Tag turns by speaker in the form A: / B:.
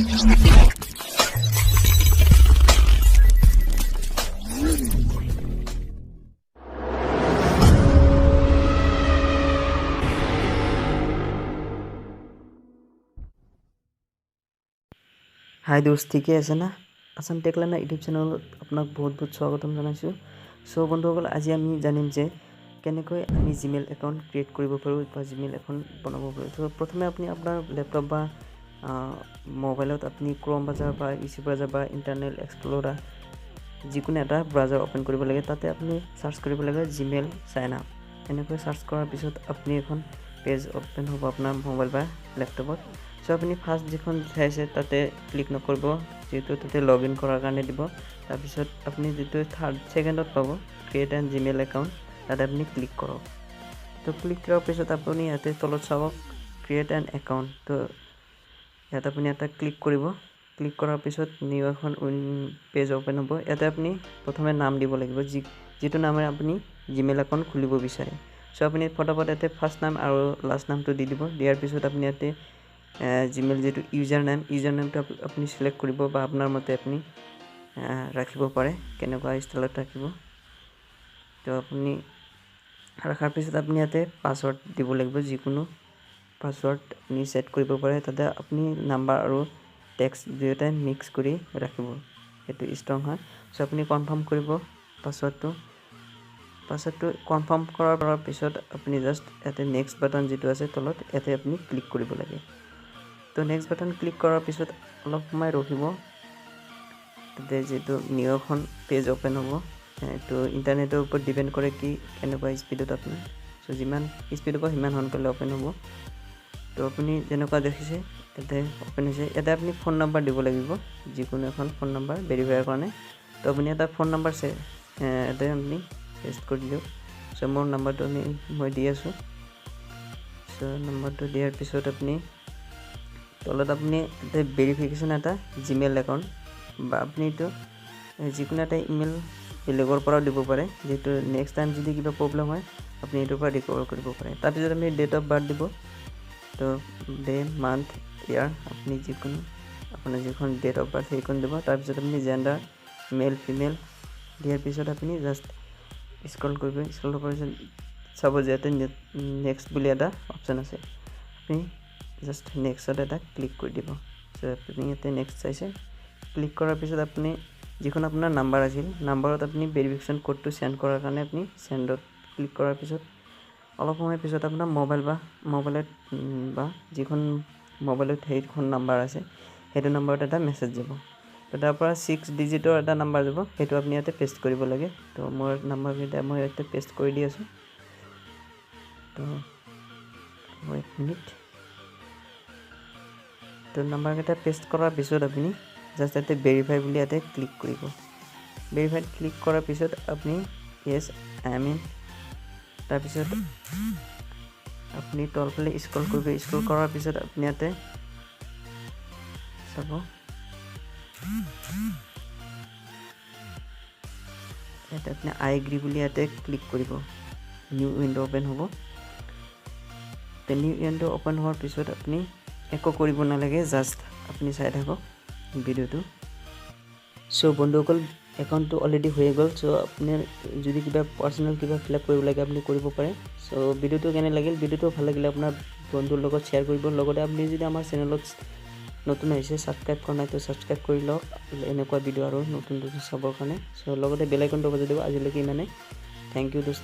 A: হাই দোস্ত, ঠিকে আছে না? আসাম টেক লাৰ্ণাৰ ইউটিউব চেনেলত আপোনাক বহুত স্বাগতম জনাইছোঁ। চ' বন্ধুসকল, আজি আমি জানিম যে কেনেকৈ আমি জিমেইল একাউণ্ট ক্ৰিয়েট কৰিব পাৰোঁ বা জিমেইল একাউণ্ট বনাব পাৰোঁ। চ' প্ৰথমে আপুনি আপোনাৰ লেপটপ বা মোবাইলত আপুনি ক্ৰম ব্ৰাউজাৰ বা ইউচি ব্ৰাউজাৰ বা ইণ্টাৰনেট এক্সপ্ল'ৰাৰ যিকোনো এটা ব্ৰাউজাৰ অ'পেন কৰিব লাগে। তাতে আপুনি চাৰ্চ কৰিব লাগে জিমেইল চাইন আপ। এনেকৈ চাৰ্চ কৰাৰ পিছত আপুনি এখন পেজ অ'পেন হ'ব আপোনাৰ মোবাইল বা লেপটপত। চ' আপুনি ফাৰ্ষ্ট যিখন চাইছে তাতে ক্লিক নকৰিব, যিহেতু তাতে লগ ইন কৰাৰ কাৰণে দিব। তাৰপিছত আপুনি যিটো ছেকেণ্ডত পাব ক্ৰিয়েট এন জিমেইল একাউণ্ট, তাতে আপুনি ক্লিক কৰক। তো ক্লিক কৰাৰ পিছত আপুনি ইয়াতে তলত চাব ক্ৰিয়েট এন একাউণ্ট। তো ইয়াত আপুনি এটা ক্লিক কৰিব। ক্লিক কৰাৰ পিছত নিউ এখন পেজ অ'পেন হ'ব। ইয়াতে আপুনি প্ৰথমে নাম দিব লাগিব, যিটো নামেৰে আপুনি জিমেইল একাউণ্ট খুলিব বিচাৰে। চ' আপুনি ফটাফট ইয়াতে ফাৰ্ষ্ট নাম আৰু লাষ্ট নামটো দি দিব। দিয়াৰ পিছত আপুনি ইয়াতে জিমেইল যিটো ইউজাৰ নেমটো আপুনি চিলেক্ট কৰিব বা আপোনাৰ মতে আপুনি ৰাখিব পাৰে, কেনেকুৱা ষ্টাইলত ৰাখিব। তো আপুনি ৰখাৰ পিছত আপুনি ইয়াতে পাছৱৰ্ড দিব লাগিব, যিকোনো পাছৱৰ্ড আপুনি ছেট কৰিব পাৰে। তাতে আপুনি নাম্বাৰ আৰু টেক্সট দুয়োটাই মিক্স কৰি ৰাখিব, সেইটো ষ্ট্ৰং হয়। চ' আপুনি কনফাৰ্ম কৰিব পাছৱৰ্ডটো কনফাৰ্ম কৰাৰ পিছত আপুনি জাষ্ট ইয়াতে নেক্সট বাটন যিটো আছে তলত, ইয়াতে আপুনি ক্লিক কৰিব লাগে। তো নেক্সট বাটন ক্লিক কৰাৰ পিছত অলপ সময় ৰখিব। তাতে যিটো নিউ এখন পেজ অ'পেন হ'ব, এইটো ইণ্টাৰনেটৰ ওপৰত ডিপেণ্ড কৰে কেনেকুৱা স্পীডত আপুনি। চ' যিমান স্পীড হ'ব সিমান সোনকালে অ'পেন হ'ব। তো আপুনি যেনেকুৱা দেখিছে ইয়াতে অ'পেন হৈছে। ইয়াতে আপুনি ফোন নাম্বাৰ দিব লাগিব, যিকোনো এখন ফোন নাম্বাৰ ভেৰিফাইৰ কাৰণে। তো আপুনি এটা ফোন নাম্বাৰ ইয়াতে আপুনি পেষ্ট কৰি দিয়ক। চ' মোৰ নাম্বাৰটো মই দি আছোঁ। চ' নাম্বাৰটো দিয়াৰ পিছত আপুনি তলত আপুনি ইয়াতে ভেৰিফিকেশ্যন এটা জিমেইল একাউণ্ট বা আপুনি এইটো যিকোনো এটা ইমেইল বেলেগৰ পৰাও দিব পাৰে, যিহেতু নেক্সট টাইম যদি কিবা প্ৰব্লেম হয় আপুনি এইটোৰ পৰা ৰিকভাৰ কৰিব পাৰে। তাৰপিছত আপুনি ডেট অফ বাৰ্থ দিব। তো ডে, মান্থ, ইয়াৰ আপুনি যিকোনো আপোনাৰ যিখন ডেট অফ বাৰ্থ সেইখন দিব। তাৰপিছত আপুনি জেণ্ডাৰ মেল ফিমেল দিয়াৰ পিছত আপুনি জাষ্ট স্ক্ৰল কৰাৰ পিছত চাব যে ইয়াতে নেক্সট বুলি এটা অপশ্যন আছে, আপুনি জাষ্ট নেক্সটত এটা ক্লিক কৰি দিব। চ' আপুনি ইয়াতে নেক্সট চাইছে। ক্লিক কৰাৰ পিছত আপুনি যিখন আপোনাৰ নাম্বাৰ আছিল, নাম্বাৰত আপুনি ভেৰিফিকেশ্যন কোডটো চেণ্ড কৰাৰ কাৰণে আপুনি চেণ্ডত ক্লিক কৰাৰ পিছত অলপ সময় পিছত আপোনাৰ মোবাইলত বা যিখন মোবাইলত সেইখন নাম্বাৰ আছে সেইটো নাম্বাৰত এটা মেছেজ যাব। তো তাৰ পৰা 6 ডিজিটৰ এটা নাম্বাৰ যাব, সেইটো আপুনি ইয়াতে পেষ্ট কৰিব লাগে। তো মোৰ নাম্বাৰকেইটা মই ইয়াতে পেষ্ট কৰি দি আছোঁ। তো 1 মিনিট। তো নাম্বাৰকেইটা পেষ্ট কৰাৰ পিছত আপুনি জাষ্ট ইয়াতে ভেৰিফাই বুলি ইয়াতে ক্লিক কৰিব। ভেৰিফাইড ক্লিক কৰাৰ পিছত আপুনি য়েছ আই এম ইন। তাৰপিছত আপুনি তলফালে স্ক্ৰল কৰিব। স্ক্ৰল কৰাৰ পিছত আপুনি ইয়াতে চাব ইয়াতে আপুনি আই এগ্ৰি বুলি ইয়াতে ক্লিক কৰিব। নিউ উইণ্ড' অ'পেন হ'ব। তো নিউ উইণ্ড' অ'পেন হোৱাৰ পিছত আপুনি একো কৰিব নালাগে, জাষ্ট আপুনি চাই থাকক ভিডিঅ'টো। চ' বন্ধুসকল, একাউণ্টটো অলৰেডি হৈয়ে গ'ল। চ' আপুনি যদি কিবা পাৰ্চনেল কিবা ফিল আপ কৰিব লাগে আপুনি কৰিব পাৰে। চ' ভিডিঅ'টো কেনে লাগিল? ভিডিঅ'টো ভাল লাগিলে আপোনাৰ বন্ধুৰ লগত শ্বেয়াৰ কৰিব। লগতে আপুনি যদি আমাৰ চেনেলত নতুন আহিছে, ছাবস্ক্ৰাইব কৰা নাই তো ছাবস্ক্ৰাইব কৰি লওক এনেকুৱা ভিডিঅ' আৰু নতুন চাবৰ কাৰণে। চ' লগতে বেল আইকনটো বজাই দিব। আজিলৈকে ইমানে। থেংক ইউ দোস্ত।